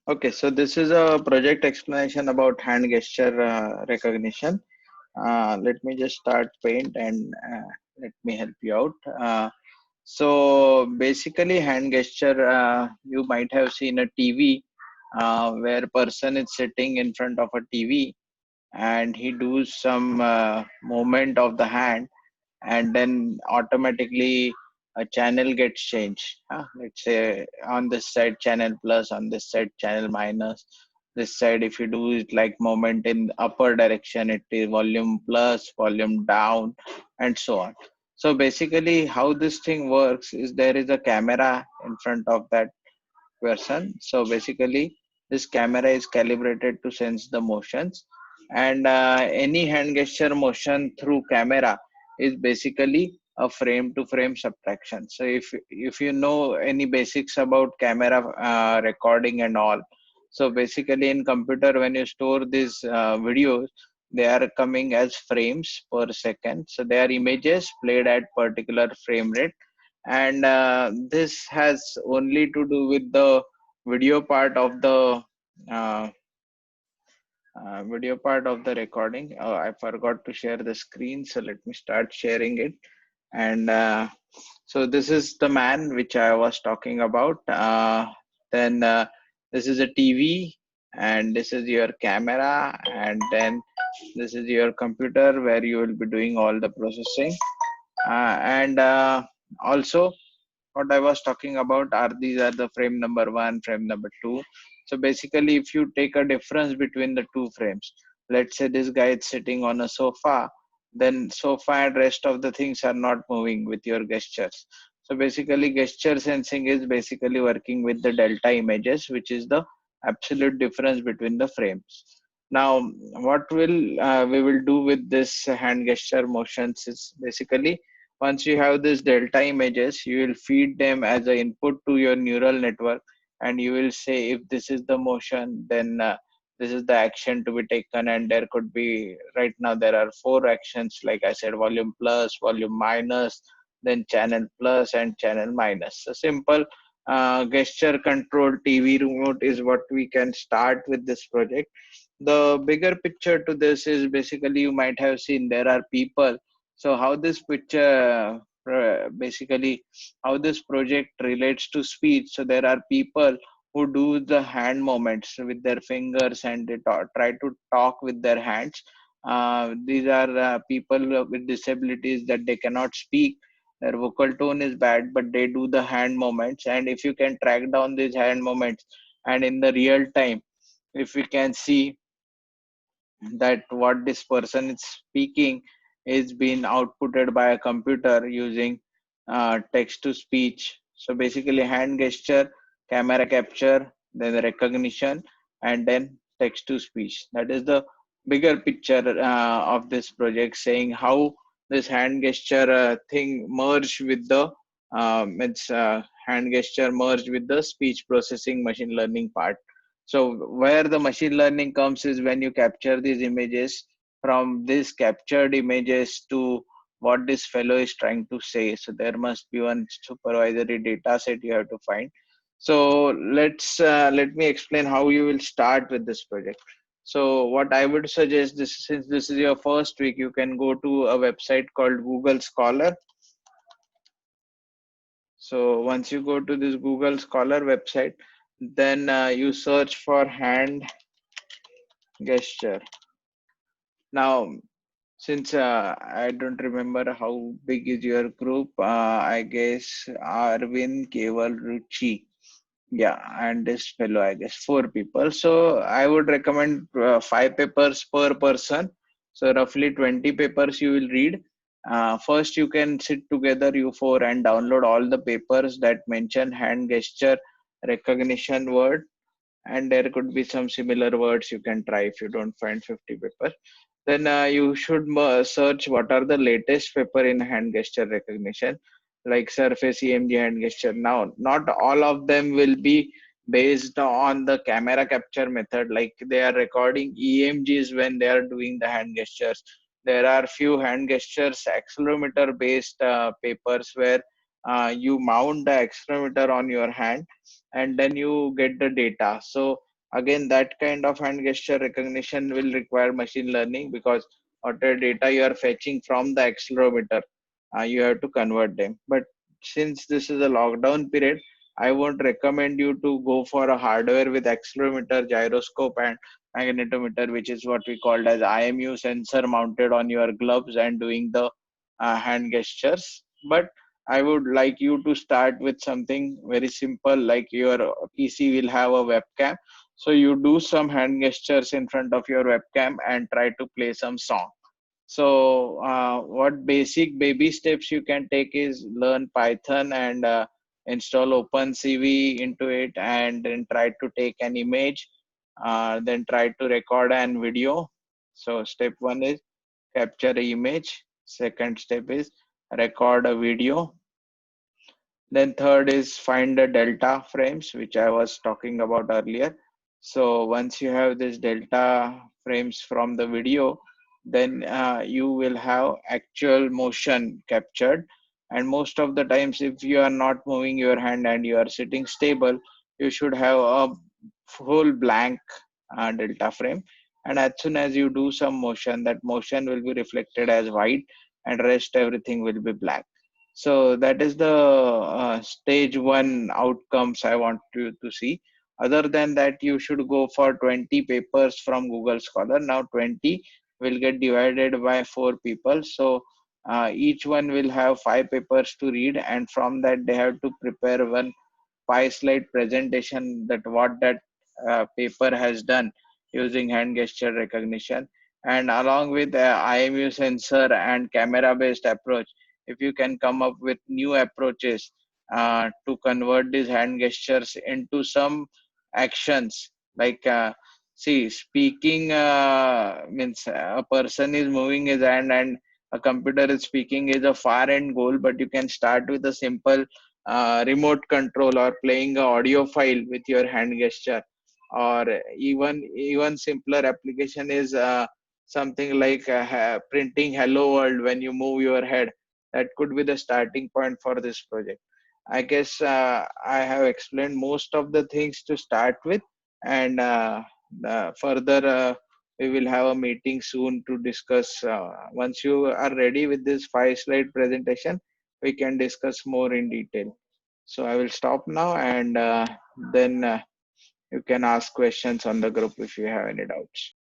Okay, so this is a project explanation about hand gesture recognition. Let me just start Paint and let me help you out. So basically, hand gesture, you might have seen a TV where person is sitting in front of a TV and he does some movement of the hand, and then automatically a channel gets changed. Let's say on this side channel plus, on this side channel minus. This side, if you do it like moment in upper direction, it is volume plus, volume down, and so on. So basically, how this thing works is there is a camera in front of that person. So basically, this camera is calibrated to sense the motions, and any hand gesture motion through camera is basically a frame to frame subtraction. So if you know any basics about camera recording and all, so basically in computer when you store these videos, they are coming as frames per second. So they are images played at particular frame rate, and this has only to do with the video part of the uh, video part of the recording. I forgot to share the screen, so let me start sharing it. And so this is the man which I was talking about. Then this is a TV, and this is your camera, and then this is your computer where you will be doing all the processing. And also what I was talking about are these are the frame number one, frame number two. So basically, if you take a difference between the two frames, let's say this guy is sitting on a sofa, then sofa and rest of the things are not moving with your gestures. So basically, gesture sensing is basically working with the delta images, which is the absolute difference between the frames. Now, what will we will do with this hand gesture motions is basically once you have this delta images, you will feed them as an input to your neural network, and you will say if this is the motion, then this is the action to be taken. And there could be right now there are four actions, like I said, volume plus, volume minus, then channel plus and channel minus. A simple gesture control TV remote is what we can start with this project. The bigger picture to this is basically you might have seen there are people. So how this picture basically how this project relates to speech. So there are people who do the hand movements with their fingers, and they try to talk with their hands. These are people with disabilities that they cannot speak. Their vocal tone is bad, but they do the hand movements. And if you can track down these hand movements, and in the real time, if we can see that what this person is speaking is being outputted by a computer using text to speech. So basically hand gesture, camera capture, then the recognition, and then text to speech. That is the bigger picture of this project, saying how this hand gesture thing merged with the it's hand gesture merged with the speech processing machine learning part. So where the machine learning comes is when you capture these images, from these captured images to what this fellow is trying to say. So there must be one supervisory data set you have to find. So let me explain how you will start with this project. So what I would suggest, this since this is your first week, you can go to a website called Google Scholar. So once you go to this Google Scholar website, then you search for hand gesture. Now, since I don't remember how big is your group, I guess Arvind, Keval, Ruchi, yeah, and this fellow, I guess 4 people. So I would recommend 5 papers per person. So roughly 20 papers you will read. First, you can sit together, you four, and download all the papers that mention hand gesture recognition word, and there could be some similar words you can try if you don't find 50 papers. Then you should search what are the latest paper in hand gesture recognition, like surface EMG hand gesture. Now not all of them will be based on the camera capture method, like they are recording EMGs when they are doing the hand gestures. There are few hand gestures accelerometer based papers where you mount the accelerometer on your hand and then you get the data. So Again, that kind of hand gesture recognition will require machine learning, because whatever data you are fetching from the accelerometer, you have to convert them. But since this is a lockdown period, I won't recommend you to go for a hardware with accelerometer, gyroscope, and magnetometer, which is what we called as IMU sensor mounted on your gloves and doing the hand gestures. But I would like you to start with something very simple, like your PC will have a webcam. So you do some hand gestures in front of your webcam and try to play some song. So what basic baby steps you can take is learn Python and install OpenCV into it, and then try to take an image, then try to record an video. So step one is capture an image. Second step is record a video. Then third is find the delta frames, which I was talking about earlier. So once you have this delta frames from the video, then you will have actual motion captured. And most of the times, if you are not moving your hand and you are sitting stable, you should have a full blank delta frame. And as soon as you do some motion, that motion will be reflected as white, and rest everything will be black. So that is the stage one outcomes I want you to see. Other than that, you should go for 20 papers from Google Scholar. Now 20 will get divided by 4 people. So each one will have 5 papers to read, and from that they have to prepare one 5 slide presentation that what that paper has done using hand gesture recognition. And along with IMU sensor and camera based approach, if you can come up with new approaches to convert these hand gestures into some actions, like see, speaking means a person is moving his hand and a computer is speaking is a far end goal, but you can start with a simple remote control or playing a audio file with your hand gesture. Or even simpler application is something like printing hello world when you move your head. That could be the starting point for this project. I guess I have explained most of the things to start with, and further we will have a meeting soon to discuss. Once you are ready with this 5 slide presentation, we can discuss more in detail. So I will stop now, and then you can ask questions on the group if you have any doubts.